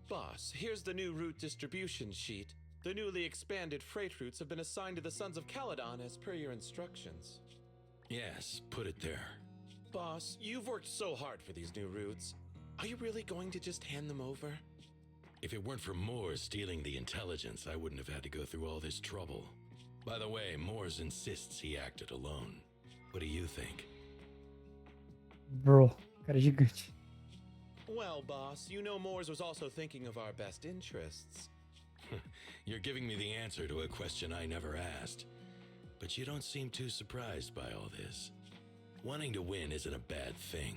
Boss, here's the new route distribution sheet. The newly expanded freight routes have been assigned to the Sons of Calydon as per your instructions. Yes, put it there. Boss, you've worked so hard for these new routes. Are you really going to just hand them over? If it weren't for Moores stealing the intelligence, I wouldn't have had to go through all this trouble. By the way, Moores insists he acted alone. What do you think? Bro, cara gigante. Well, boss, you know Moores was also thinking of our best interests. You're giving me the answer to a question I never asked. But you don't seem too surprised by all this. Wanting to win isn't a bad thing.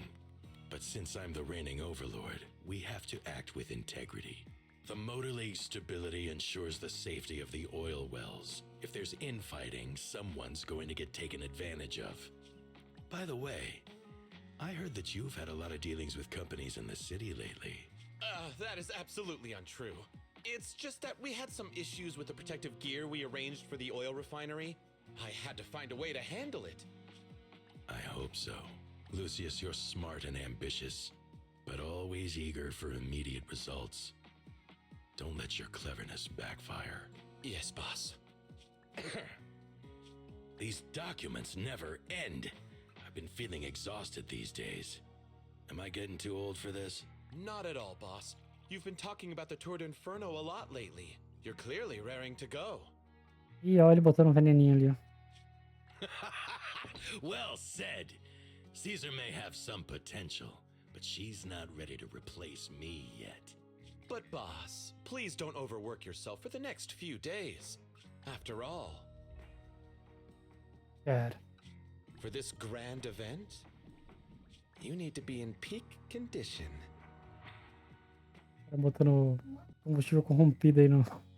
But since I'm the reigning overlord, we have to act with integrity. The Motor League's stability ensures the safety of the oil wells. If there's infighting, someone's going to get taken advantage of. By the way, I heard that you've had a lot of dealings with companies in the city lately. That is absolutely untrue. It's just that we had some issues with the protective gear we arranged for the oil refinery. I had to find a way to handle it. I hope so. Lucius, you're smart and ambitious, but always eager for immediate results. Don't let your cleverness backfire. Yes, boss. These documents never end. I've been feeling exhausted these days. Am I getting too old for this? Not at all, boss. You've been talking about the Tour de Inferno a lot lately. You're clearly raring to go. Ih, olha ele botando um veneninho ali, ó. Well said. Caesar may have some potential, but she's not ready to replace me yet. But boss, please don't overwork yourself for the next few days. After all, Cara. for this grand event, you need to be in peak condition. Tá botando combustível corrompido aí no. Alright,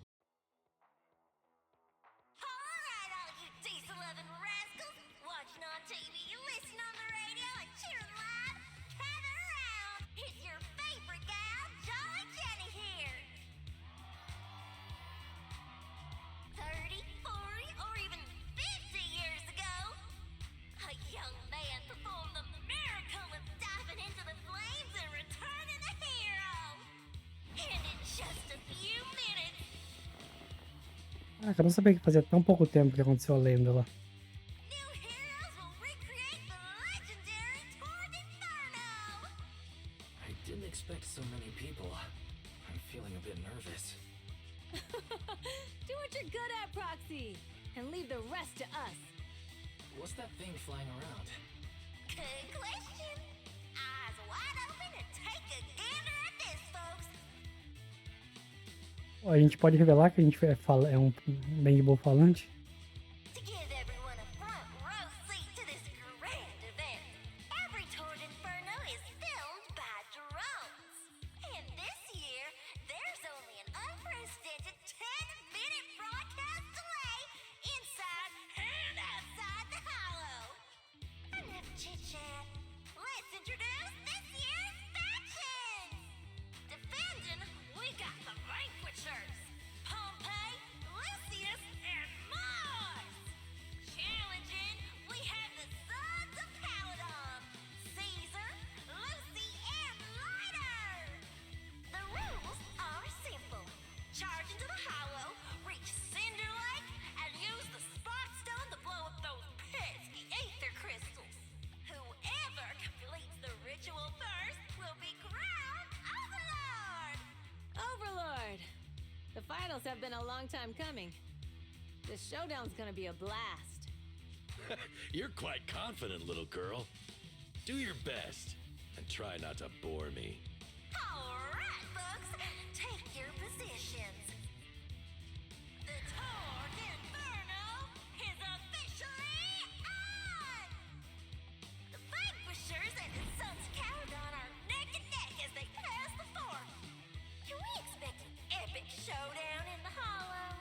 all you diesel-loving rascals, watching on TV, listening on the radio, and cheering live, gather around. It's your favorite gal, Jolly Jenny here. 30, 40, or even 50 years ago, a young man performed the miracle of diving into the flames and returning a hero. And in just a few minutes, Caraca, eu não sabia que fazia tão pouco tempo que aconteceu a lenda lá. new heroes will recreate the legendary Tour de Inferno! I didn't expect so many people. I'm feeling a bit nervous. Do what you're good at, Proxy, and leave the rest to us. What's that thing flying around? Good question. Eyes wide open and take a gander at this, folks. Ó, a gente pode revelar que a gente é um Bang falante? To give everyone a front row seat to this grand event, every Tour de Inferno is filmed by drones. And this year, there's only an unprecedented 10-minute broadcast delay inside and outside the hollow. Enough chit-chat. Let's introduce this year's factions. Defending, we got the Vanquishers, POMPEI, Lucius, and Mars. Challenging, we have the Sons of Calydon, Caesar, Lucy, and Lighter. The rules are simple. Charge into the hollow, reach Cinder Lake, and use the Spark Stone to blow up those pesky ether crystals. Whoever completes the ritual first will be crowned Overlord. Overlord! The finals have been a long time coming. The showdown's gonna be a blast. You're quite confident, little girl. Do your best, and try not to bore me. Alright, folks, take your positions. The Tour de Inferno is officially on! The Vanquishers and the Sons of Calydon are neck and neck as they pass the fork. Can we expect an epic showdown in the hollow?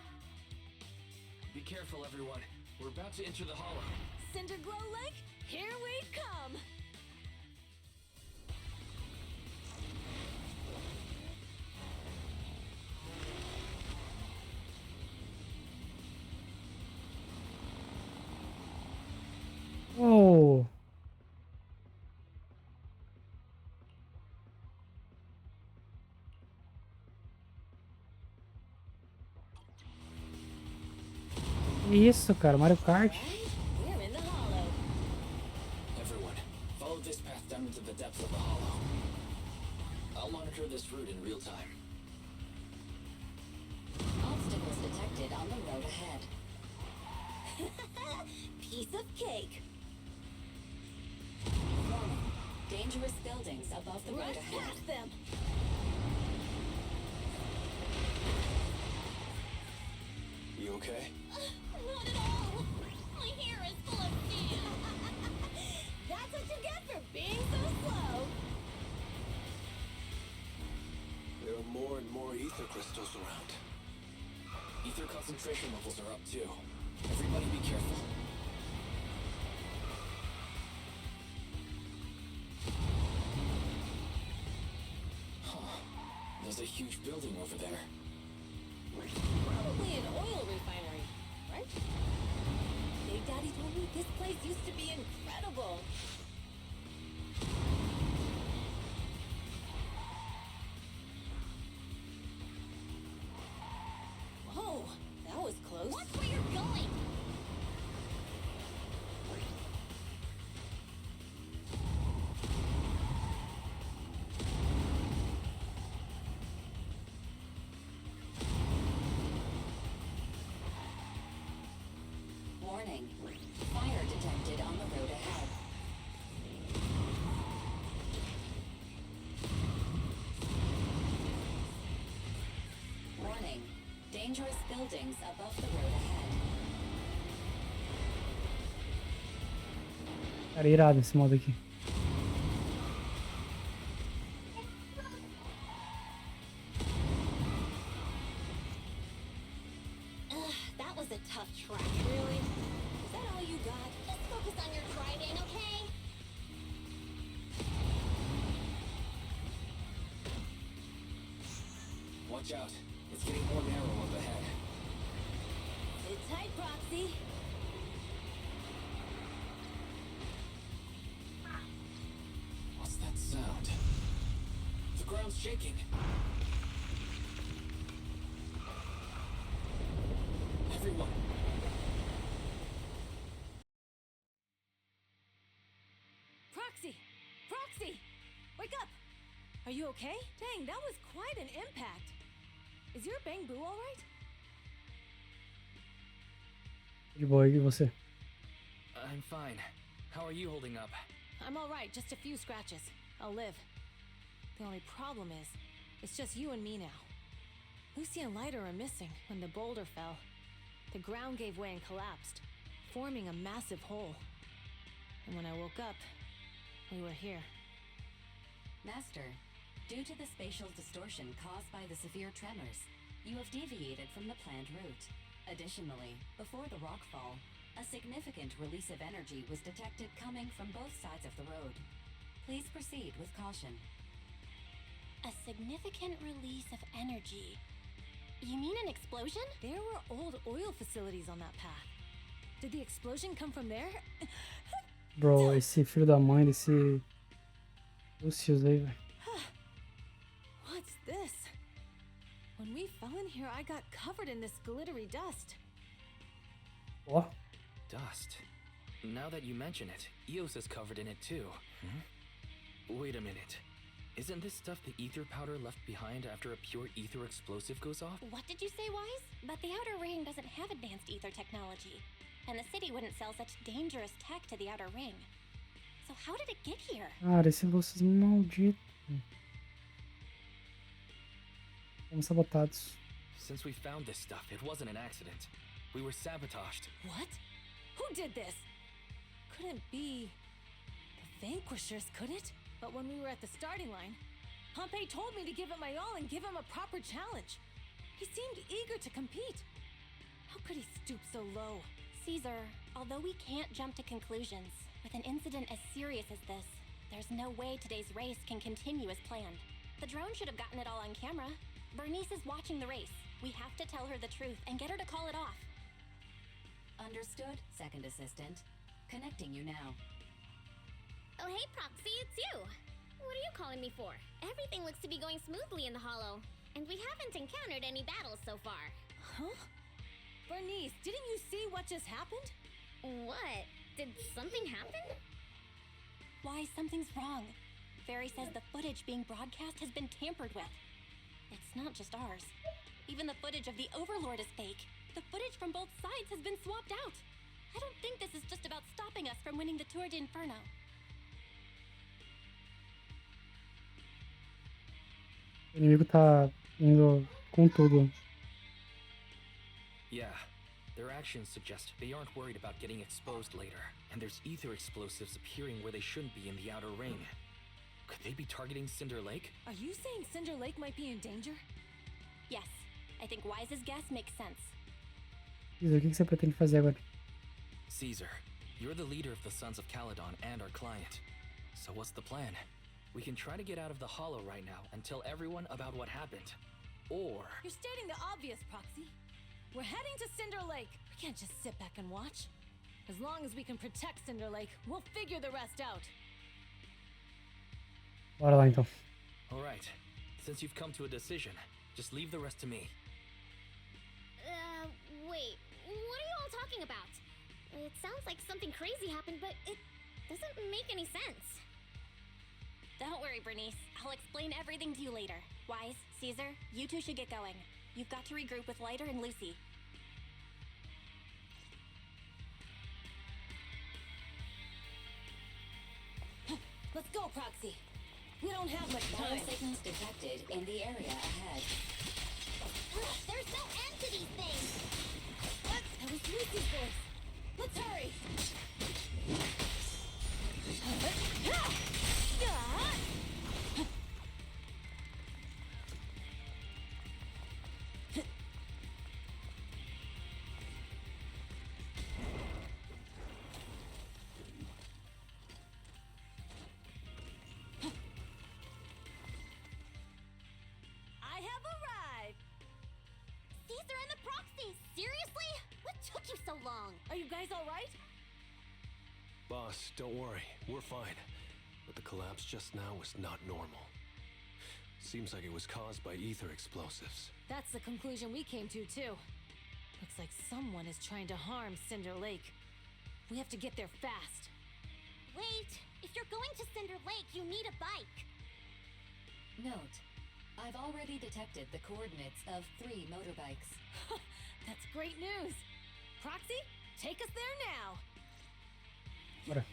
Be careful, everyone. We're about to enter the hollow. Cinder Glow Lake, here we come! Oh! Que isso, cara? Mario Kart? We're in the hollow. Everyone, follow this path down into the depths of the hollow. I'll monitor this route in real time. Obstacles detected on the road ahead. Piece of cake. Warning. Dangerous buildings above the road Rush ahead. past them. You okay? Not at all. My hair is full of sand. That's what you get for being so slow. There are more and more ether crystals around. Ether concentration levels are up too. Everybody be careful. Huh. There's a huge building over there. Probably an oil refinery, right? Big Daddy told me this place used to be incredible. Whoa, that was close. Watch where you're going. Warning. Fire detected on the road ahead. Warning. Dangerous buildings above the road ahead. Cara, irado esse modo aqui. That was a tough track. Really? Is that all you got? Just focus on your driving, okay? Watch out. It's getting more narrow up ahead. Sit tight, Proxy. What's that sound? The ground's shaking. Everyone, Proxy! Proxy! Wake up! Are you okay? Dang, that was quite an impact. Is your bang boo alright? De boa, e você? I'm fine. How are you holding up? I'm alright, just a few scratches. I'll live. The only problem is, it's just you and me now. Lucy and Lighter are missing when the boulder fell. The ground gave way and collapsed, forming a massive hole. And when I woke up, we were here. Master, due to the spatial distortion caused by the severe tremors, you have deviated from the planned route. Additionally, before the rockfall, a significant release of energy was detected coming from both sides of the road. Please proceed with caution. A significant release of energy? You mean an explosion? There were old oil facilities on that path. Did the explosion come from there? Bro, esse filho da mãe desse Lucius aí, velho. What's this? When we fell in here, I got covered in this glittery dust. Ó, Dust. Now that you mention it, Eos is covered in it too. Wait a minute. Isn't this stuff the ether powder left behind after a pure ether explosive goes off? What did you say, Wise? But the Outer Ring doesn't have advanced ether technology. And the city wouldn't sell such dangerous tech to the Outer Ring. So how did it get here? cara, esse Lucius maldito. Fomos sabotados. Since we found this stuff, it wasn't an accident. We were sabotaged. What? Who did this? Couldn't be the Vanquishers, could it? But when we were at the starting line, POMPEI told me to give it my all and give him a proper challenge. He seemed eager to compete. How could he stoop so low? Caesar, although we can't jump to conclusions, with an incident as serious as this, there's no way today's race can continue as planned. The drone should have gotten it all on camera. Bernice is watching the race. We have to tell her the truth and get her to call it off. Understood, second assistant. Connecting you now. Oh, hey, Proxy, it's you. What are you calling me for? Everything looks to be going smoothly in the Hollow, and we haven't encountered any battles so far. Huh? Bernice, didn't you see what just happened? What? Did something happen? Why, something's wrong. Fairy says the footage being broadcast has been tampered with. It's not just ours. Even the footage of the Overlord is fake. The footage from both sides has been swapped out. I don't think this is just about stopping us from winning the Tour de Inferno. O inimigo tá indo com tudo. Yeah, their actions suggest they aren't worried about getting exposed later, and there's ether explosives appearing where they shouldn't be in the outer ring. Could they be targeting Cinder Lake? Are you saying Cinder Lake might be in danger? Yes, I think Wise's guess makes sense. Caesar, o que você pretende fazer agora? Caesar, you're the leader of the Sons of Calydon and our client. So what's the plan? We can try to get out of the hollow right now and tell everyone about what happened. Or... You're stating the obvious, Proxy. We're heading to Cinder Lake. We can't just sit back and watch. As long as we can protect Cinder Lake, we'll figure the rest out. Bora lá então. Alright, since you've come to a decision, just leave the rest to me. Wait. What are you all talking about? It sounds like something crazy happened, but it doesn't make any sense. Don't worry, Bernice. I'll explain everything to you later. Wise, Caesar, you two should get going. You've got to regroup with Lighter and Lucy. Let's go, Proxy. We don't have much time. Signals detected in the area ahead. There's no end to these things! That was Lucy's voice. Let's hurry. I have arrived. Caesar and the Proxy! Seriously? What took you so long? Are you guys all right? Boss, don't worry. We're fine. But the collapse just now was not normal. Seems like it was caused by ether explosives. That's the conclusion we came to, too. Looks like someone is trying to harm Cinder Lake. We have to get there fast. Wait! If you're going to Cinder Lake, you need a bike! Note, I've already detected the coordinates of 3 motorbikes. That's great news. Proxy, take us there now. Bora.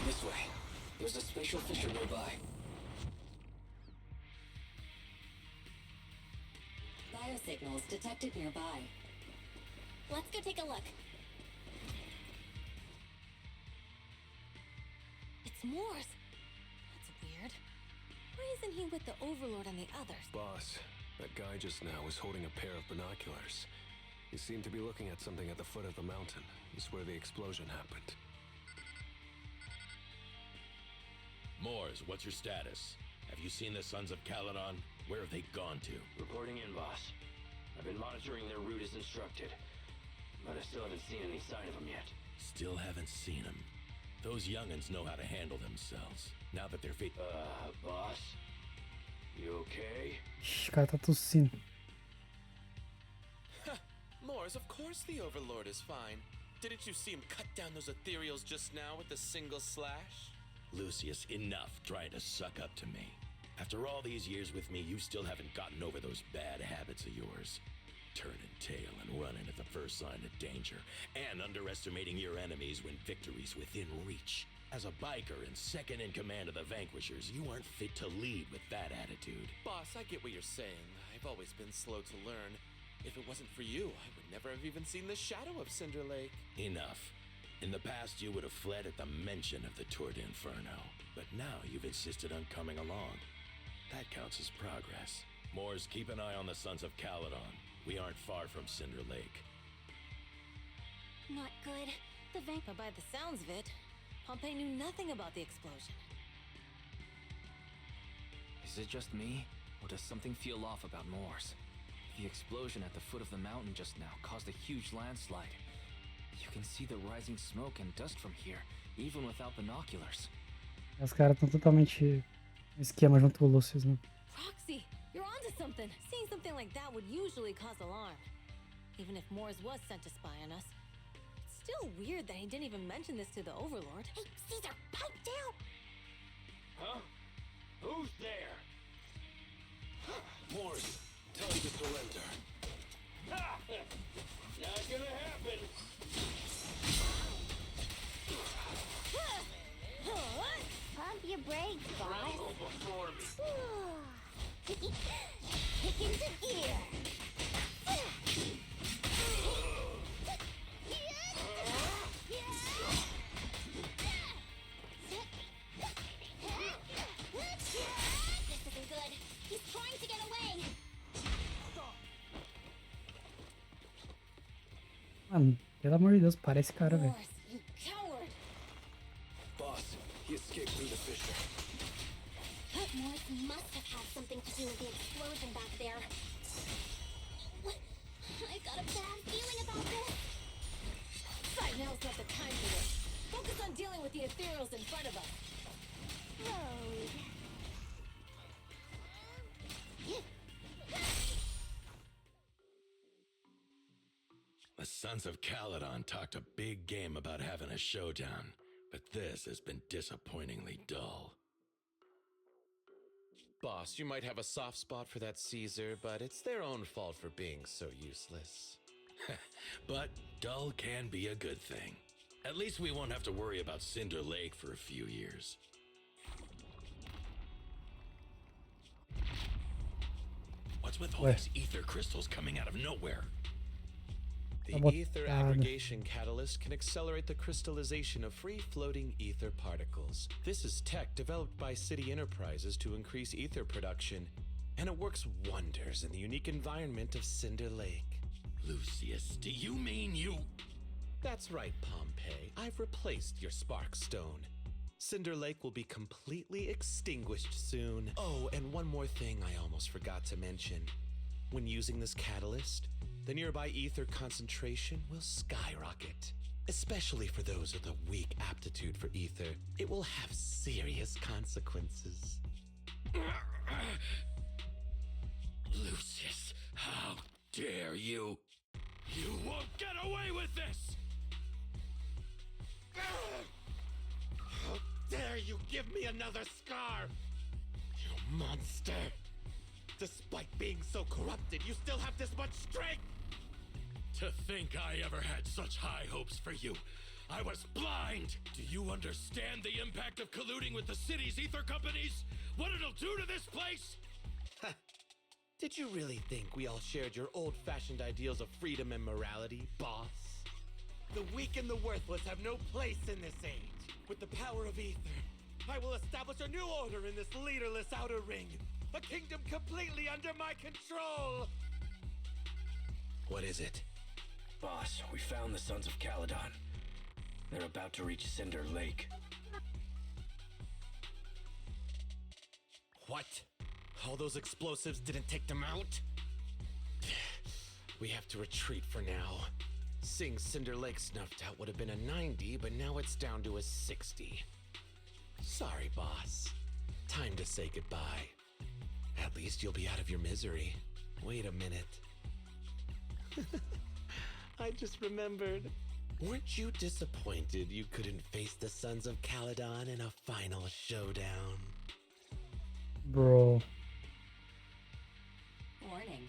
This way. There's a spatial fissure nearby. Biosignals detected nearby. Let's go take a look. It's Morse. That's weird. Why isn't he with the Overlord and the others? Boss, that guy just now was holding a pair of binoculars. He seemed to be looking at something at the foot of the mountain. It's where the explosion happened. Mors, what's your status? Have you seen the Sons of Calydon? Where have they gone to? Reporting in, boss. I've been monitoring their route as instructed, but I still haven't seen any sign of them yet. Still haven't seen them. Those young'uns know how to handle themselves. Now that they're Boss? You okay? Ixi, o cara tá tossindo. Mors, of course the Overlord is fine. Didn't you see him cut down those ethereals just now with a single slash? Lucius, enough trying to suck up to me. After all these years with me, you still haven't gotten over those bad habits of yours. Turning tail and running at the first sign of danger, and underestimating your enemies when victory's within reach. As a biker and second in command of the Vanquishers, you aren't fit to lead with that attitude. Boss, I get what you're saying. I've always been slow to learn. If it wasn't for you, I would never have even seen the shadow of Cinder Lake. Enough. In the past, you would have fled at the mention of the Tour d'Inferno, but now you've insisted on coming along. That counts as progress. Moors, keep an eye on the Sons of Calydon. We aren't far from Cinder Lake. Not good. The But by the sounds of it, Pompei knew nothing about the explosion. Is it just me, or does something feel off about Moors? The explosion at the foot of the mountain just now caused a huge landslide. You can see the rising smoke and dust from here, even without binoculars. Os caras estão totalmente no esquema junto com o Lucius, né? Proxy, you're onto something. Seeing something like that would usually cause alarm. Even if Moors was sent to spy on us. It's still weird that he didn't even mention this to the Overlord. Hey, Caesar, pipe down! Huh? Who's there? Moors, tell him to surrender. Ha! Not gonna happen. Pump your brakes, boss. Tremble before me. Kick into gear. This isn't good. He's trying to get away. Mano, pelo amor de Deus, para esse cara, velho. Moors, you coward! Boss, he escaped through the fissure. Morris must have had something to do with the explosion back there. I got a bad feeling about this. Right, now's not the time for this. Focus on dealing with the ethereals in front of us. Road. The Sons of Calydon talked a big game about having a showdown, but this has been disappointingly dull. Boss, you might have a soft spot for that Caesar, but it's their own fault for being so useless. But dull can be a good thing. At least we won't have to worry about Cinder Lake for a few years. What's with all these ether crystals coming out of nowhere? The ether aggregation catalyst can accelerate the crystallization of free-floating ether particles. This is tech developed by City Enterprises to increase ether production, and it works wonders in the unique environment of Cinder Lake. Lucius, do you mean you... That's right, Pompei. I've replaced your spark stone. Cinder Lake will be completely extinguished soon. Oh, and one more thing I almost forgot to mention. When using this catalyst, the nearby ether concentration will skyrocket. Especially for those with a weak aptitude for ether, it will have serious consequences. Lucius, how dare you? You won't get away with this! How dare you give me another scar! You monster! Despite being so corrupted, you still have this much strength! To think I ever had such high hopes for you. I was blind! Do you understand the impact of colluding with the city's ether companies? What it'll do to this place? Did you really think we all shared your old-fashioned ideals of freedom and morality, boss? The weak and the worthless have no place in this age. With the power of ether, I will establish a new order in this leaderless outer ring. A kingdom completely under my control! What is it? Boss, we found the Sons of Calydon. They're about to reach Cinder Lake. What? All those explosives didn't take them out? We have to retreat for now. Seeing Cinder Lake snuffed out would have been a 90, but now it's down to a 60. Sorry, boss. Time to say goodbye. At least you'll be out of your misery. Wait a minute. I just remembered. Weren't you disappointed you couldn't face the Sons of Calydon in a final showdown? Bro. Warning.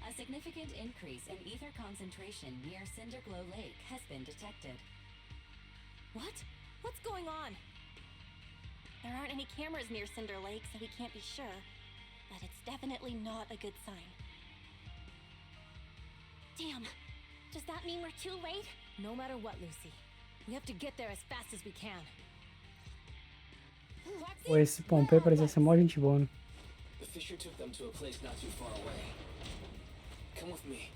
A significant increase in ether concentration near Cinderglow Lake has been detected. What? What's going on? There aren't any cameras near Cinder Lake, so we can't be sure. But it's definitely not a good sign. Damn. Does that mean we're too late? No matter what, Lucy. We have to get there as fast as we can. Pô, esse Pompei parecia ser mó gente boa, né? The Fisher took them to a place not too far away. Come with me.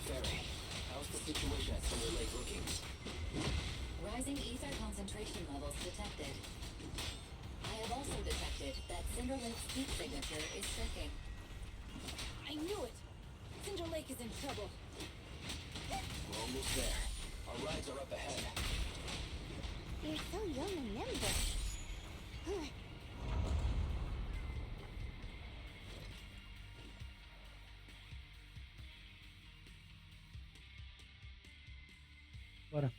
Fairy, how's the situation at Cinder Lake looking? Rising ether concentration levels detected. I have also detected that Cinder Lake's heat signature is shrinking. I knew it! Cinder Lake is in trouble. We're almost there. Our rides are up ahead. You're so young and nimble. Bora.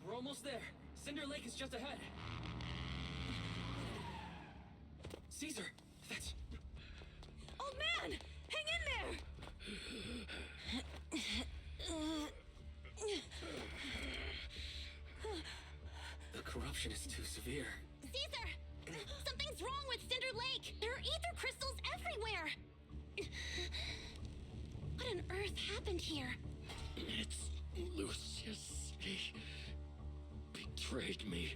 We're almost there. Cinder Lake is just ahead. Caesar, that's... Oh man! Hang in there! The corruption is too severe. Caesar! Something's wrong with Cinder Lake! There are ether crystals everywhere! What on earth happened here? It's Lucius. He betrayed me.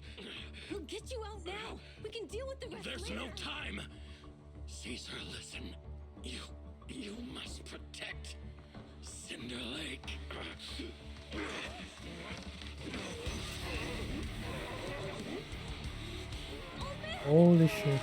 We'll get you out now! We can deal with the rest There's later. no time. Caesar, listen. You must protect Cinder Lake. Holy shit.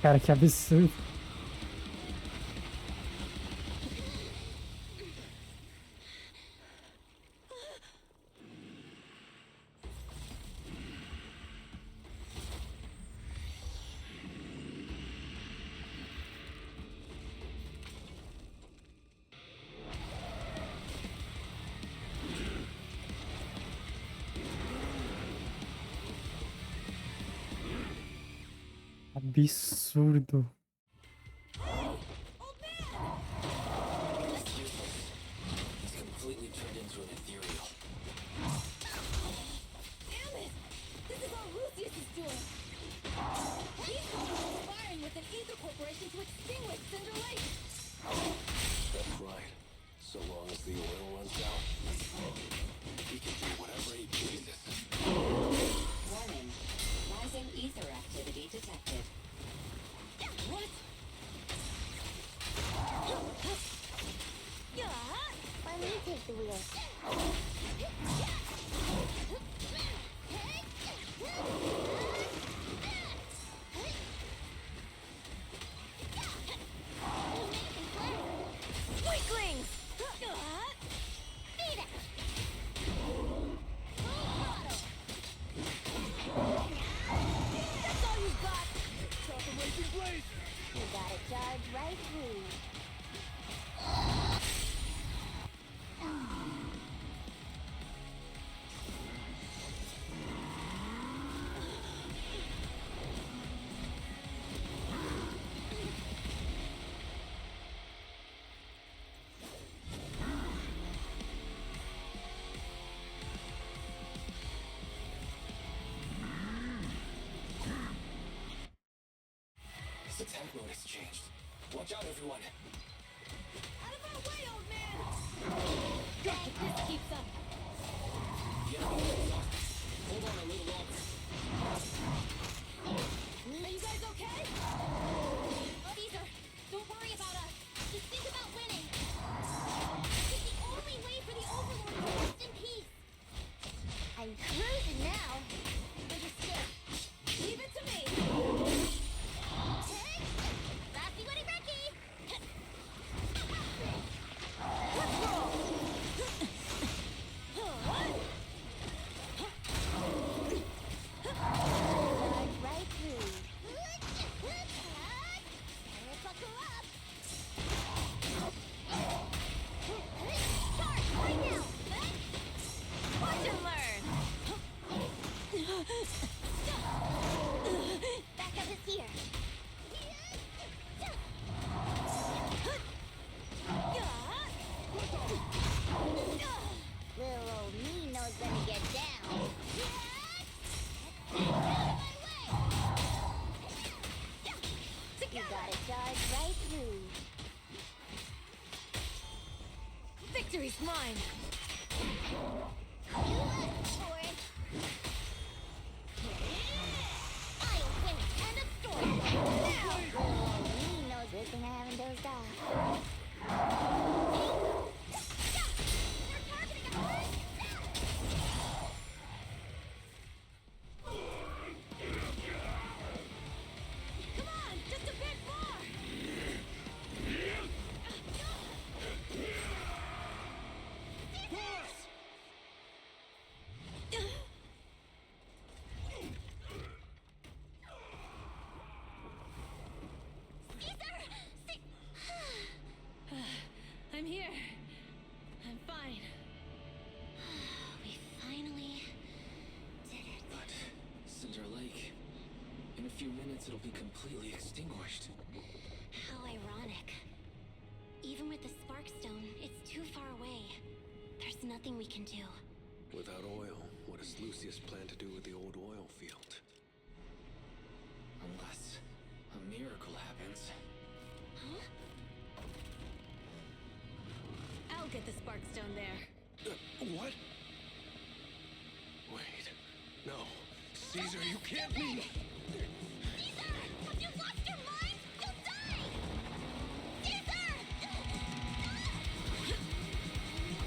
Cara, que absurdo. Absurdo. It's completely turned into an ethereal. Damn it! This is all Lucius is doing! He's conspiring with an ether corporation to extinguish Cinder Lake! That's right. So long as the oil runs out, he can do whatever he pleases. Warning. Rising ether activity detected. What? Let me take the wheel. Weaklings! Beat it! That's all you've got! Stop the raging blaze! You gotta charge right through. His attack mode has changed. Watch out, everyone. Out of our way, old man! If this keeps up, The enemy is exhausted. Hold on a little longer. are you guys okay? Caesar, don't worry about us. Just think about winning. It's the only way for the Overlord to rest in peace. I'm cruising now. Understood. Leave it to me! Rocky, Woody, Rocky! Let's roll! mine. I'll win it. End of story. Now. Me knows good thing I haven't dozed off. They're targeting us. Come on, just a bit more. I'm here. I'm fine. We finally did it. But Cinder Lake, in a few minutes it'll be completely extinguished. How ironic. Even with the Sparkstone, it's too far away. There's nothing we can do. Without oil, what does Lucius plan to do with the old oil field? Unless a miracle happens. Huh? I'll get the Sparkstone there. What? Wait. No. Caesar, you can't mean... Caesar! Have you lost your mind? You'll die! Caesar!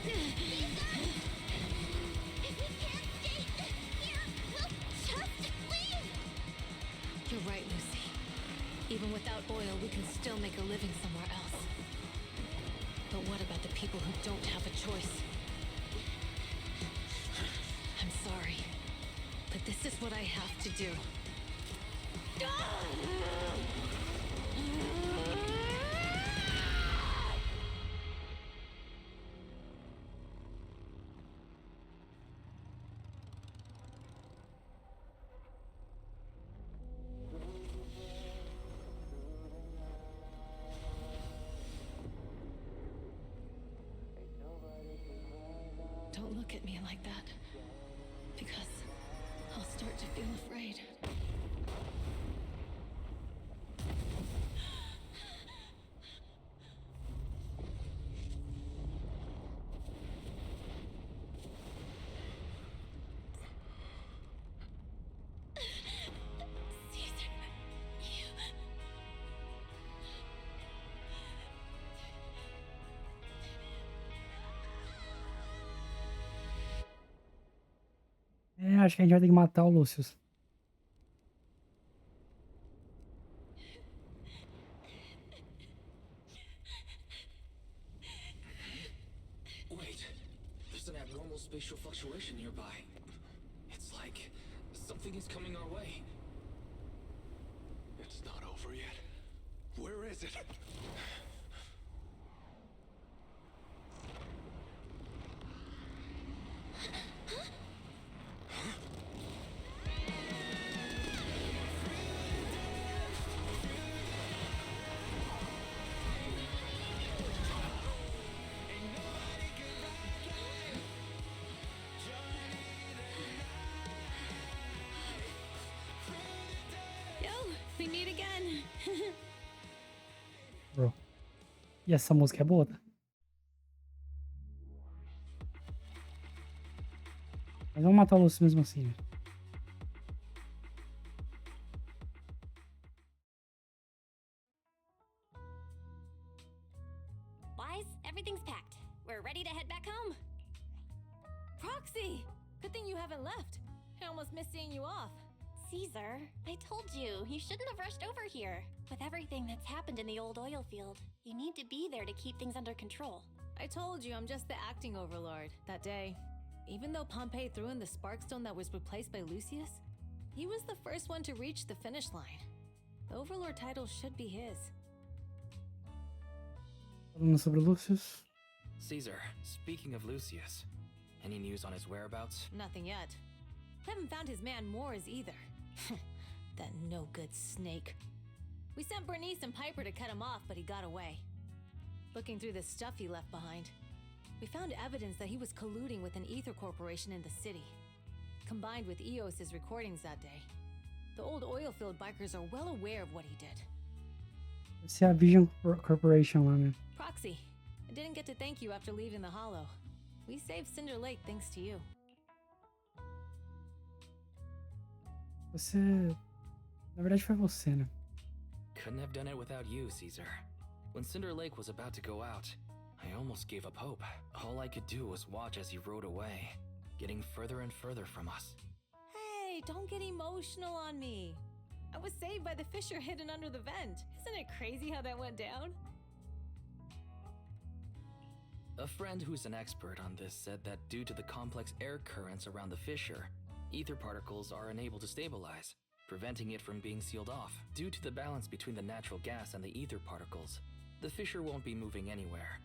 Caesar! If we can't stay here, we'll just leave! You're right, Lucy. Even without oil, we can still make a living somewhere else. But what about the people who don't have a choice? I'm sorry, but this is what I have to do. Don't look at me like that, because I'll start to feel afraid. Caesar, you... É, acho que a gente vai ter que matar o Lucius. Wait, there's an abnormal spatial fluctuation nearby. It's like something is coming our way. It's not over yet. Where is it? Yo, we meet again. Bro. E essa música é boa, tá? Mas vamos matar o Lucius mesmo assim, né? Wise, everything's packed. We're ready to head back home. Proxy! Good thing you haven't left. I almost missed seeing you off. Caesar, I told you, you shouldn't have rushed over here. With everything that's happened in the old oil field, you need to be there to keep things under control. I told you I'm just the acting overlord. That day, even though POMPEI threw in the Sparkstone that was replaced by Lucius, he was the first one to reach the finish line. The overlord title should be his. Falando sobre o Lucius. Caesar, speaking of Lucius, any news on his whereabouts? Nothing yet. Haven't found his man Moores either. That no-good snake. We sent Bernice and Piper to cut him off, but he got away. Looking through the stuff he left behind, we found evidence that he was colluding with an ether corporation in the city, combined with EOS's recordings that day. The old oilfield bikers are well aware of what he did. Deve ser a Vision Corporation lá, né? Proxy, I didn't get to thank you after leaving the Hollow. We saved Cinder Lake thanks to you. Você... Na verdade foi você, né? Couldn't have done it without you, Caesar. When Cinder Lake was about to go out, I almost gave up hope. All I could do was watch as he rode away, getting further and further from us. Hey, don't get emotional on me. I was saved by the fissure hidden under the vent. Isn't it crazy how that went down? A friend who's an expert on this said that due to the complex air currents around the fissure, ether particles are unable to stabilize, preventing it from being sealed off. Due to the balance between the natural gas and the ether particles, the fissure won't be moving anywhere.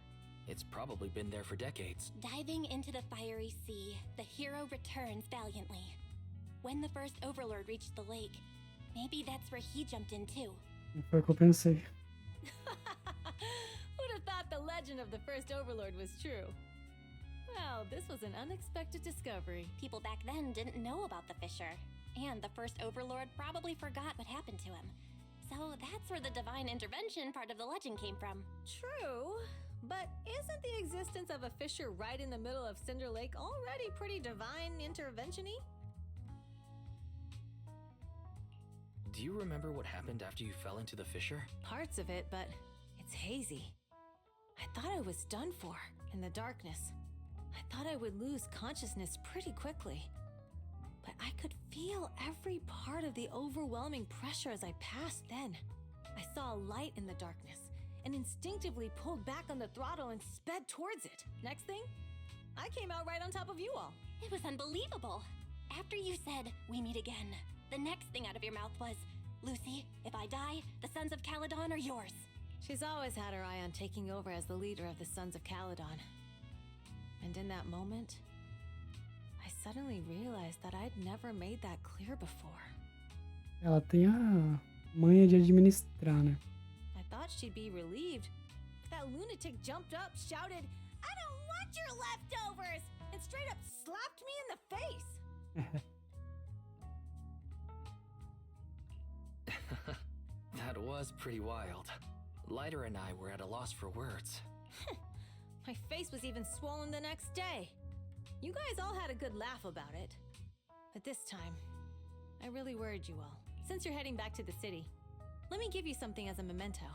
It's probably been there for decades. Diving into the fiery sea, the hero returns valiantly. When the first Overlord reached the lake, maybe that's where he jumped in too. Foi o que eu pensei. Who'd have thought the legend of the first Overlord was true? Well, this was an unexpected discovery. People back then didn't know about the fissure, and the first Overlord probably forgot what happened to him. So that's where the divine intervention part of the legend came from. True, but isn't the existence of a fissure right in the middle of Cinder Lake already pretty divine intervention-y? Do you remember what happened after you fell into the fissure? Parts of it, but it's hazy. I thought I was done for in the darkness. I thought I would lose consciousness pretty quickly. But I could feel every part of the overwhelming pressure as I passed then. I saw a light in the darkness and instinctively pulled back on the throttle and sped towards it. Next thing, I came out right on top of you all. It was unbelievable. After you said, "We meet again," the next thing out of your mouth was, "Lucy, if I die, the Sons of Calydon are yours." She's always had her eye on taking over as the leader of the Sons of Calydon. And in that moment, I suddenly realized that I'd never made that clear before. Ela tem a manha de administrar, né? I thought she'd be relieved. That lunatic jumped up, shouted, "I don't want your leftovers!" and straight up slapped me in the face. That was pretty wild. Lighter and I were at a loss for words. My face was even swollen the next day. You guys all had a good laugh about it. But this time, I really worried you all. Since you're heading back to the city, let me give you something as a memento.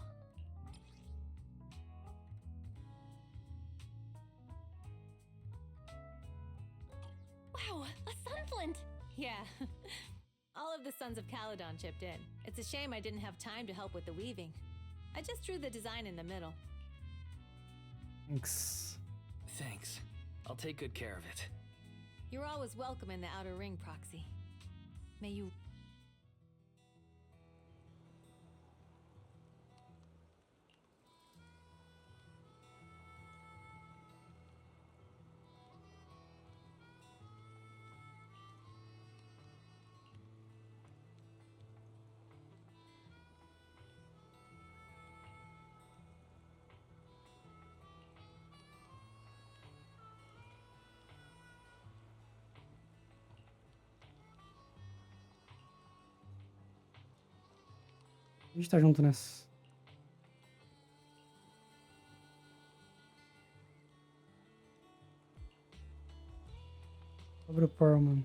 Wow, a sunflint! Yeah. All of the Sons of Calydon chipped in. It's a shame I didn't have time to help with the weaving. I just drew the design in the middle. Thanks. Thanks. I'll take good care of it. You're always welcome in the Outer Ring, Proxy. May you... A gente tá junto nessa. Sobre o Pearl, mano.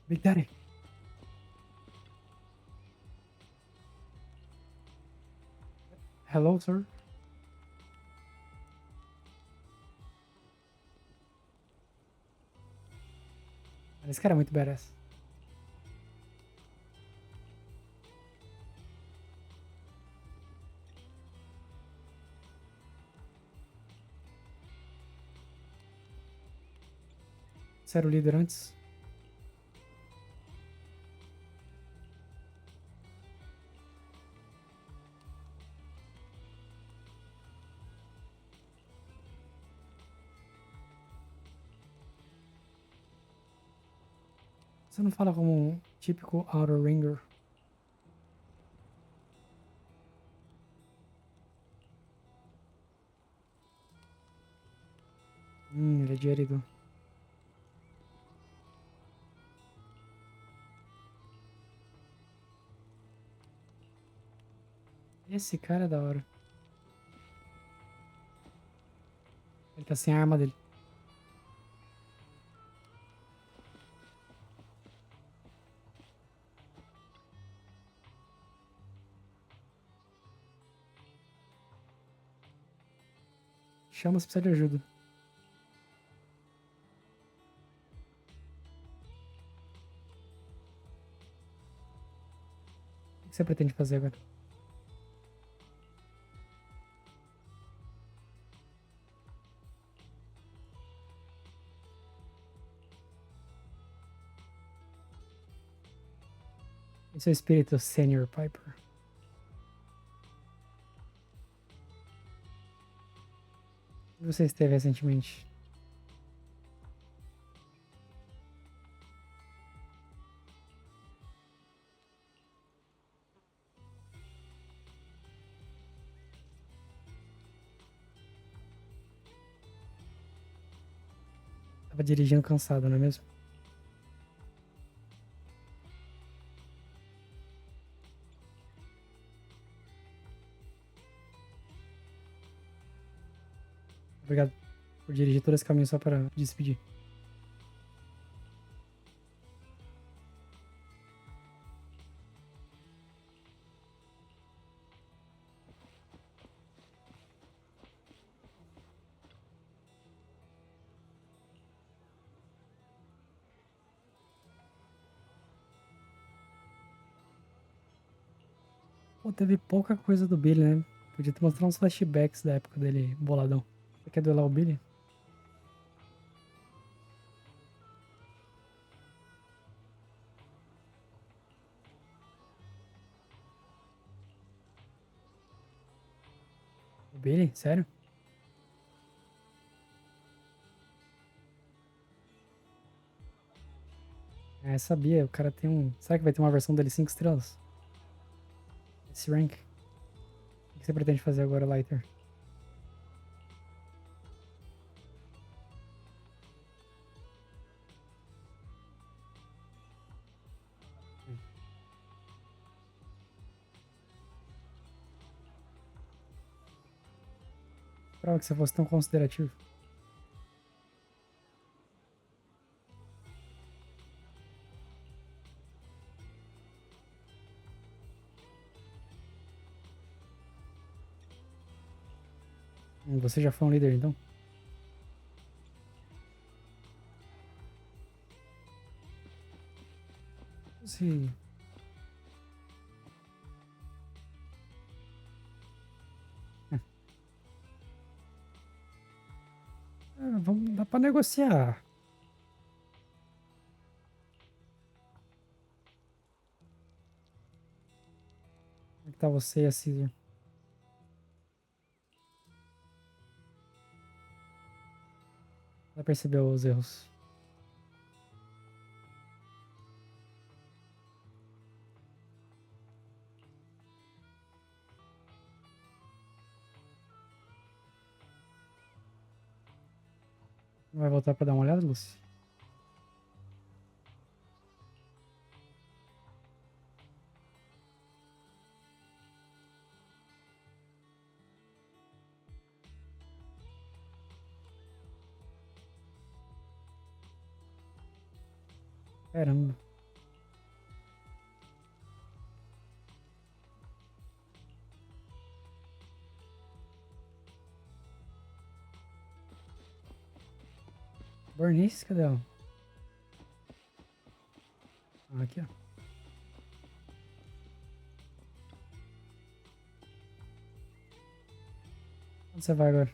Big Daddy. Hello, sir. Esse cara é muito badass. Você era o líder antes? Você não fala como um típico Outer Ringer? Ele é de Eridu. Esse cara é da hora. Ele tá sem a arma dele. Chama se precisar de ajuda. O que você pretende fazer agora? Esse é o espírito Senior Piper. Onde você esteve recentemente? Tava dirigindo cansado, não é mesmo? Obrigado por dirigir todo esse caminho só para despedir. Pô, teve pouca coisa do Billy, né? Podia ter mostrado uns flashbacks da época dele boladão. Você quer duelar o Billy? O Billy? Sério? É, sabia. O cara tem um... Será que vai ter uma versão dele 5 estrelas? Esse rank. O que você pretende fazer agora, Lighter? Esperava que você fosse tão considerativo. Você já foi um líder, então? Se... vamos, dá pra negociar. Como é que tá você e a Caesar? Já percebeu os erros? Não vai voltar pra dar uma olhada, Lucy? Caramba. Bernice, cadê ela? Ah, aqui, ó. Onde você vai agora?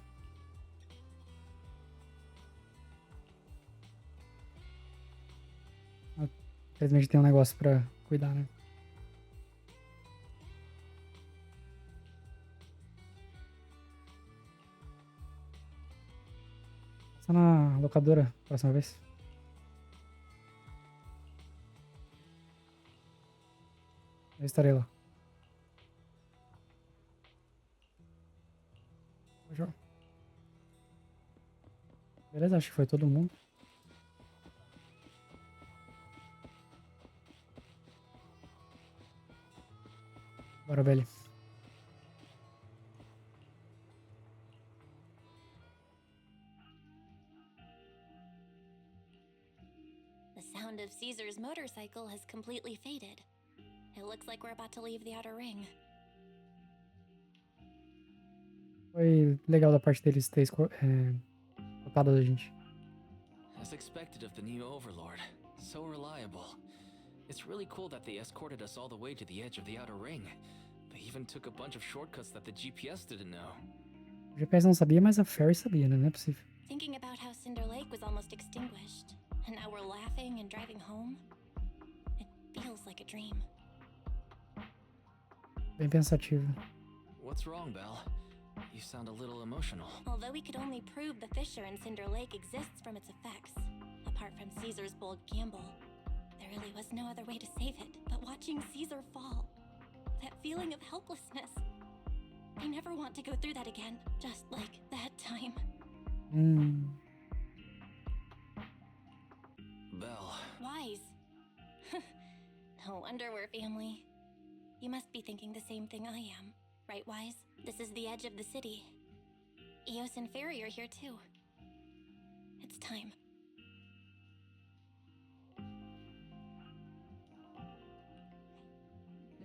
Ah, infelizmente tem um negócio pra cuidar, né? Passa na locadora próxima vez. Eu estarei lá. Beleza, acho que foi todo mundo. Bora, Belly. The sound of Caesar's motorcycle has completely faded. It looks like we're about to leave the outer ring. Foi legal da parte deles ter culpado da gente. As expected of the new overlord. So reliable. It's really cool that they escorted us all the way to the edge of the outer ring. They even took a bunch of shortcuts that the GPS didn't know. O GPS não sabia, mas a Fairy sabia, né? Não é possível. Thinking about how Cinder Lake was almost extinguished, and now we're laughing and driving home, it feels like a dream. Bem pensativo. What's wrong, Belle? You sound a little emotional. Although we could only prove the fissure in Cinder Lake exists from its effects, apart from Caesar's bold gamble, there really was no other way to save it but watching Caesar fall. That feeling of helplessness. I never want to go through that again, just like that time. Belle. Wise. No wonder we're family. You must be thinking the same thing I am, right, Wise? This is the edge of the city. Eos and Fairy are here too. It's time.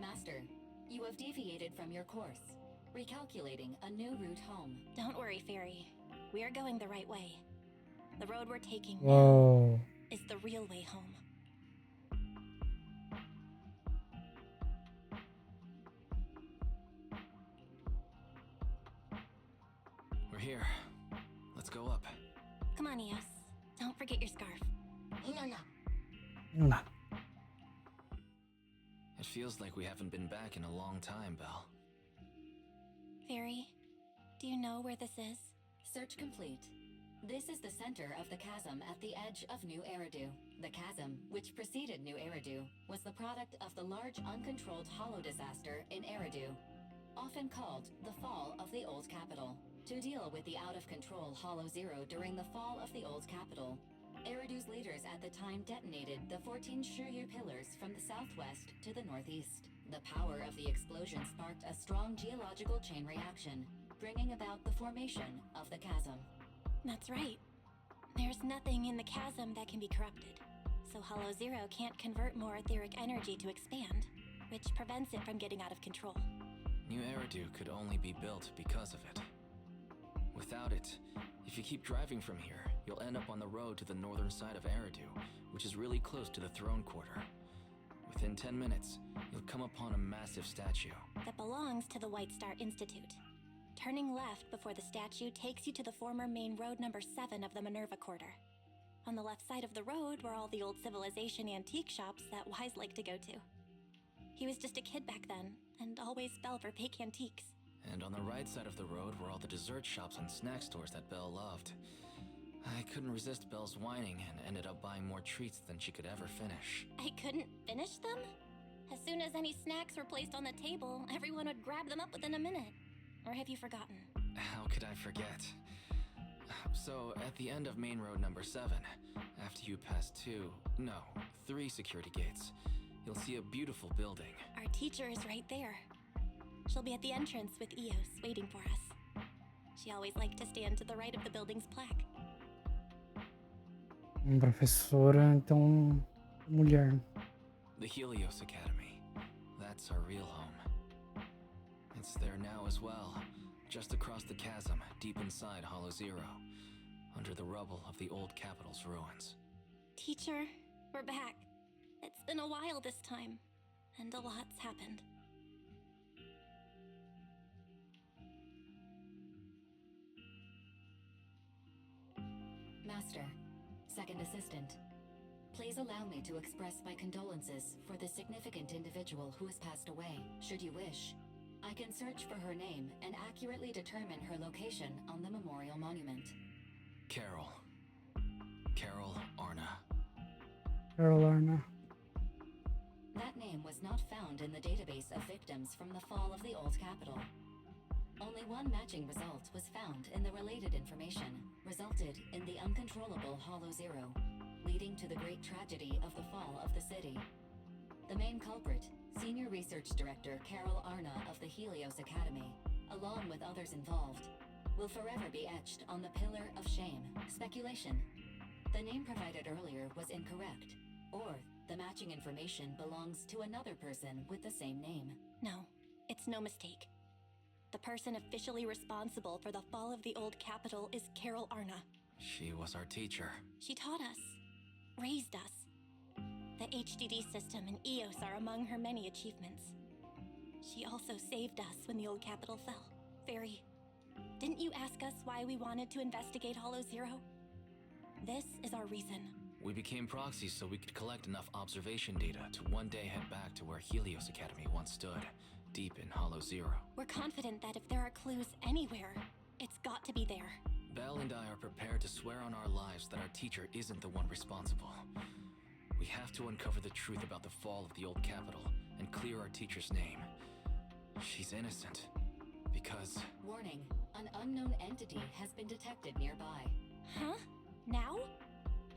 Master, you have deviated from your course. Recalculating a new route home. Don't worry, Fairy. We are going the right way. The road we're taking Whoa. now is the real way home. We're here. Let's go up. Come on, Eos. Don't forget your scarf. Nah. It feels like we haven't been back in a long time, Belle. Fairy, do you know where this is? Search complete. This is the center of the chasm at the edge of New Eridu. The chasm, which preceded New Eridu, was the product of the large uncontrolled hollow disaster in Eridu, often called the fall of the Old Capital. To deal with the out-of-control Hollow Zero during the fall of the Old Capital, Eridu's leaders at the time detonated the 14 Shiryu pillars from the southwest to the northeast. The power of the explosion sparked a strong geological chain reaction, bringing about the formation of the chasm. That's right. There's nothing in the chasm that can be corrupted, so Hollow Zero can't convert more etheric energy to expand, which prevents it from getting out of control. New Eridu could only be built because of it. Without it, if you keep driving from here, you'll end up on the road to the northern side of Eridu, which is really close to the throne quarter. Within 10 minutes, you'll come upon a massive statue. That belongs to the White Star Institute. Turning left before the statue takes you to the former main road number 7 of the Minerva Quarter. On the left side of the road were all the old civilization antique shops that Wise liked to go to. He was just a kid back then, and always fell for fake antiques. And on the right side of the road were all the dessert shops and snack stores that Belle loved. I couldn't resist Belle's whining and ended up buying more treats than she could ever finish. I couldn't finish them? As soon as any snacks were placed on the table, everyone would grab them up within a minute. Or have you forgotten? How could I forget? So, at the end of main road number 7, after you pass 3 security gates, you'll see a beautiful building. Our teacher is right there. She'll be at the entrance with Eos, waiting for us. She always liked to stand to the right of the building's plaque. Professora, então, mulher. The Helios Academy. That's our real home. It's there now as well, just across the chasm, deep inside Hollow Zero, under the rubble of the old capital's ruins. Teacher, we're back. It's been a while this time, and a lot's happened. Master, Second Assistant, please allow me to express my condolences for the significant individual who has passed away. Should you wish, I can search for her name and accurately determine her location on the memorial monument. Carol. Carol Arna. Carol Arna. That name was not found in the database of victims from the fall of the Old Capital. Only one matching result was found in the related information, resulting resulted in the uncontrollable Hollow Zero, leading to the great tragedy of the fall of the city. The main culprit, Senior Research Director Carol Arna of the Helios Academy, along with others involved, will forever be etched on the Pillar of Shame. Speculation. The name provided earlier was incorrect, or the matching information belongs to another person with the same name. No, it's no mistake. The person officially responsible for the fall of the old capital is Carol Arna. She was our teacher. She taught us, raised us. The HDD system and EOS are among her many achievements. She also saved us when the old capital fell. Very. Didn't you ask us why we wanted to investigate Hollow Zero? This is our reason. We became proxies so we could collect enough observation data to one day head back to where Helios Academy once stood, deep in Hollow Zero. We're confident that if there are clues anywhere, it's got to be there. Belle and I are prepared to swear on our lives that our teacher isn't the one responsible. We have to uncover the truth about the fall of the old capital and clear our teacher's name. She's innocent. Because... Warning, an unknown entity has been detected nearby. Huh? Now?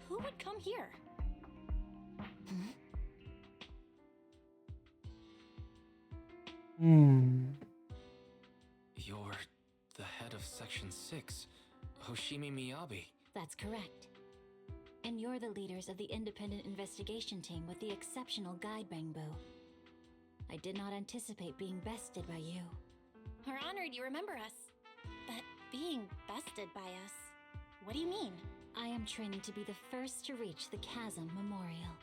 Who would come here? You're the head of Section 6, Hoshimi Miyabi. That's correct. And you're the leaders of the independent investigation team with the exceptional guide Rainbow. I did not anticipate being bested by you. We're honored you remember us. But being bested by us, what do you mean? I am training to be the first to reach the Chasm Memorial.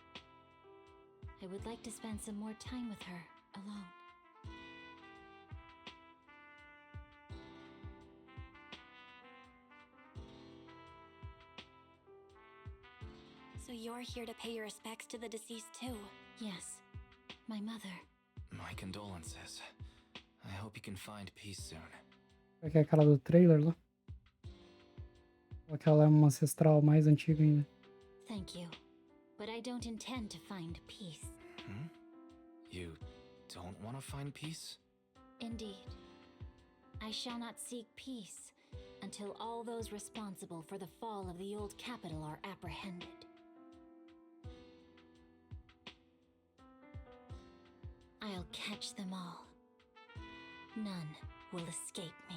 I would like to spend some more time with her, alone. So you're here to pay your respects to the deceased too? Yes, my mother. My condolences. I hope you can find peace soon. Será que é aquela do trailer lá? Ou aquela é uma ancestral mais antiga ainda? Thank you. But I don't intend to find peace. You don't want to find peace? Indeed. I shall not seek peace until all those responsible for the fall of the old capital are apprehended. I'll catch them all. None will escape me.